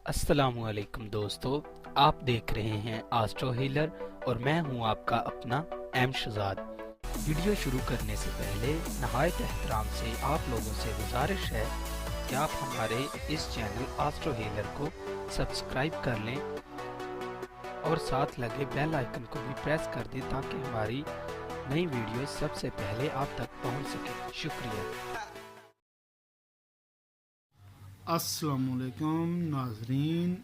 अस्सलामुअलैकुम दोस्तों, आप देख रहे हैं आस्ट्रो हीलर और मैं हूं आपका अपना एम शहजाद। वीडियो शुरू करने से पहले नहायत एहतराम से आप लोगों से गुजारिश है कि आप हमारे इस चैनल आस्ट्रो हीलर को सब्सक्राइब कर लें और साथ लगे बेल आइकन को भी प्रेस कर दें ताकि हमारी नई वीडियो सबसे पहले आप तक पहुंच सके। शुक्रिया। अस्सलामुअलैकुम नाजरीन,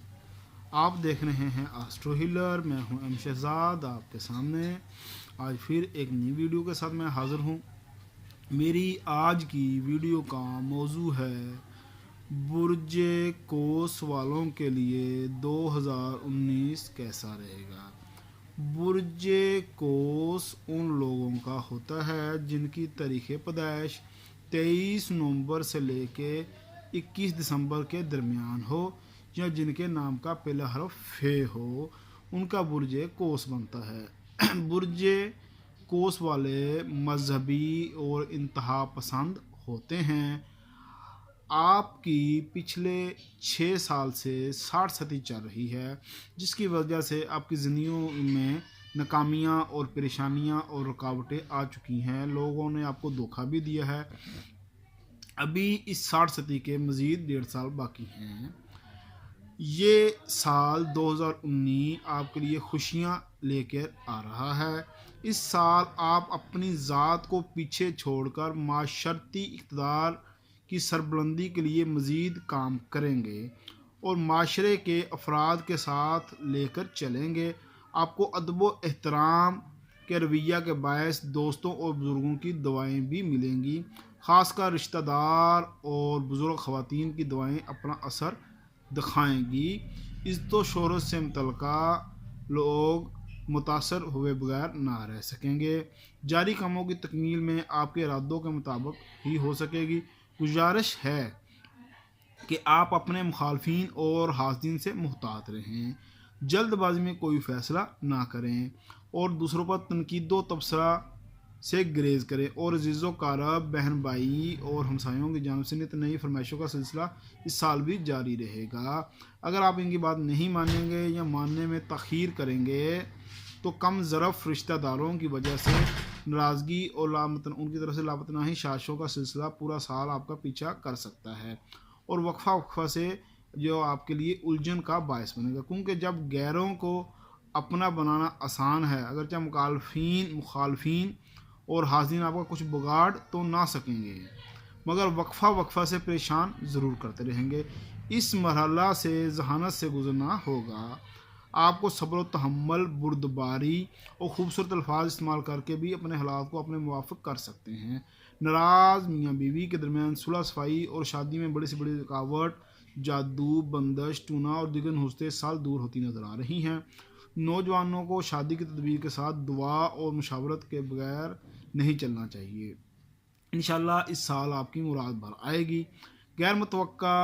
आप देख रहे हैं आस्ट्रो हीलर। मैं हूं एम शहजाद आपके सामने। आज फिर एक नई वीडियो के साथ मैं हाज़िर हूं। मेरी आज की वीडियो का मौजू है बुर्ज कोस वालों के लिए 2019 कैसा रहेगा। बुर्ज कोस उन लोगों का होता है जिनकी तारीख़ पैदाइश 23 नवंबर से लेके 21 दिसंबर के दरमियान हो या जिनके नाम का पहला हरफ फे हो, उनका बुर्ज कोस बनता है। बुर्ज कोस वाले मजहबी और इंतहा पसंद होते हैं। आपकी पिछले 6 साल से 60 सदी चल रही है, जिसकी वजह से आपकी ज़िंदगी में नाकामियाँ और परेशानियाँ और रुकावटें आ चुकी हैं। लोगों ने आपको धोखा भी दिया है। अभी इस 60 सदी के मज़ीद 1.5 साल बाकी हैं। ये साल 2019 आपके लिए खुशियाँ लेकर आ रहा है। इस साल आप अपनी ज़ात को पीछे छोड़कर माशरती इक़्तिदार की सरबुलंदी के लिए मज़ीद काम करेंगे और माशरे के अफराद के साथ लेकर चलेंगे। आपको अदब व एहतराम के रवैया के बायस दोस्तों और बुज़ुर्गों की दुआएं भी मिलेंगी। ख़ासकर रिश्तेदार और बुज़ुर्ग ख़वातीन की दुआएं अपना असर दिखाएंगी। इज़्ज़त व शोहरत से मुतल्लिका लोग मुतासर हुए बगैर ना रह सकेंगे। जारी कामों की तकमील में आपके इरादों के मुताबिक ही हो सकेगी। गुजारिश है कि आप अपने मुखालफिन और हासिदीन से मुहतात रहें, जल्दबाजी में कोई फ़ैसला ना करें और दूसरों पर तनकीद व तबसरा से ग्रेज़ करें। और अज़ीज़ो कारब, बहन भाई और हमसायों की जानिब से नित नई फरमाइशों का सिलसिला इस साल भी जारी रहेगा। अगर आप इनकी बात नहीं मानेंगे या मानने में तख़ीर करेंगे तो कम ज़रफ़ रिश्तेदारों की वजह से नाराज़गी और उनकी तरफ से लापतनाही शाशों का सिलसिला पूरा साल आपका पीछा कर सकता है और वक्फ़ा से जो आपके लिए उलझन का बायस बनेगा। क्योंकि जब गैरों को अपना बनाना आसान है, अगर चाहे मुखालफीन और हाज़िन आपका कुछ बिगाड़ तो ना सकेंगे, मगर वक्फ़ा से परेशान ज़रूर करते रहेंगे। इस मरहला से जहानत से गुजरना होगा। आपको सब्र व तहम्मुल, बुर्दबारी और ख़ूबसूरत अल्फाज इस्तेमाल करके भी अपने हालात को अपने मुवाफ़िक कर सकते हैं। नाराज़ मियाँ बीवी के दरमियान सुलह सफ़ाई और शादी में बड़ी से बड़ी रुकावट, जादू, बंदश, टूना और दीगर नुस्खे इस साल दूर होती नज़र आ रही हैं। नौजवानों को शादी की तदबीर के साथ दुआ और मुशावरत के बगैर नहीं चलना चाहिए। इंशाअल्लाह इस साल आपकी मुराद भर आएगी। गैर मुतवक्का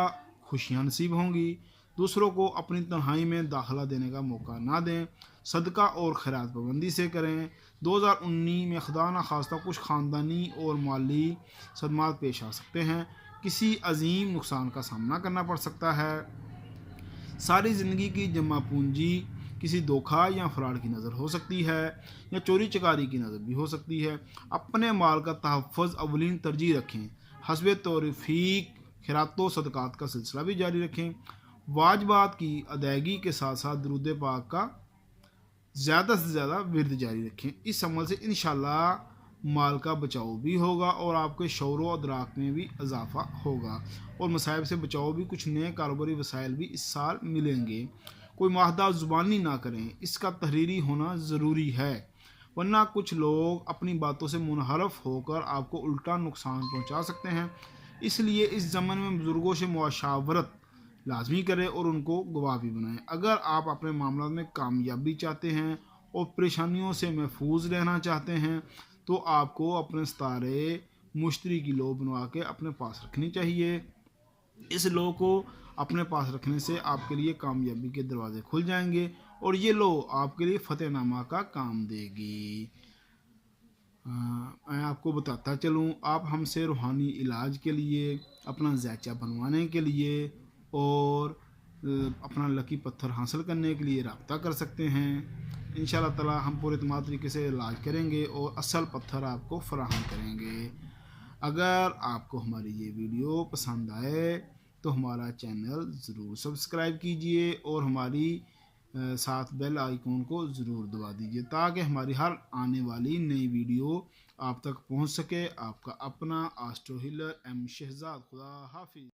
खुशियाँ नसीब होंगी। दूसरों को अपनी तन्हाई में दाखिला देने का मौका ना दें। सदका और खैरात पाबंदी से करें। 2019 में खुदा न खास्ता कुछ ख़ानदानी और माली सदमात पेश आ सकते हैं। किसी अजीम नुकसान का सामना करना पड़ सकता है। सारी ज़िंदगी की जमा पूंजी किसी धोखा या फ्रॉड की नज़र हो सकती है या चोरी चकारी की नज़र भी हो सकती है। अपने माल का तहफ़्फ़ुज़ अवलीन तरजीह रखें। हस्बे तौफ़ीक खैरात सदक़ात का सिलसिला भी जारी रखें। वाजिबात की अदायगी के साथ साथ दुरूद पाक का ज़्यादा से ज़्यादा विर्द जारी रखें। इस अमल से इंशाअल्लाह माल का बचाव भी होगा और आपके शौर व अदराक में भी इजाफ़ा होगा और मसाइब से बचाव भी। कुछ नए कारोबारी वसाइल भी इस साल मिलेंगे। कोई माहदा ज़ुबानी ना करें, इसका तहरीरी होना ज़रूरी है, वरना कुछ लोग अपनी बातों से मुनहरफ होकर आपको उल्टा नुकसान पहुंचा सकते हैं। इसलिए इस ज़मन में बुज़ुर्गों से मुशावरत लाजमी करें और उनको गवाह भी बनाएं। अगर आप अपने मामला में कामयाबी चाहते हैं और परेशानियों से महफूज रहना चाहते हैं तो आपको अपने सितारे मुश्तरी की लो बनवा के अपने पास रखनी चाहिए। इस लो को अपने पास रखने से आपके लिए कामयाबी के दरवाजे खुल जाएंगे और ये लो आपके लिए फ़तेहनामा का काम देगी। मैं आपको बताता चलूँ, आप हमसे रूहानी इलाज के लिए, अपना ज़ैचा बनवाने के लिए और अपना लकी पत्थर हासिल करने के लिए रब्ता कर सकते हैं। इंशाल्लाह ताला हम पूरे तमाम तरीके से इलाज करेंगे और असल पत्थर आपको फराहम करेंगे। अगर आपको हमारी ये वीडियो पसंद आए तो हमारा चैनल ज़रूर सब्सक्राइब कीजिए और हमारी साथ बेल आइकॉन को ज़रूर दबा दीजिए ताकि हमारी हर आने वाली नई वीडियो आप तक पहुंच सके। आपका अपना एस्ट्रो हीलर एम शहजाद। खुदा हाफिज़।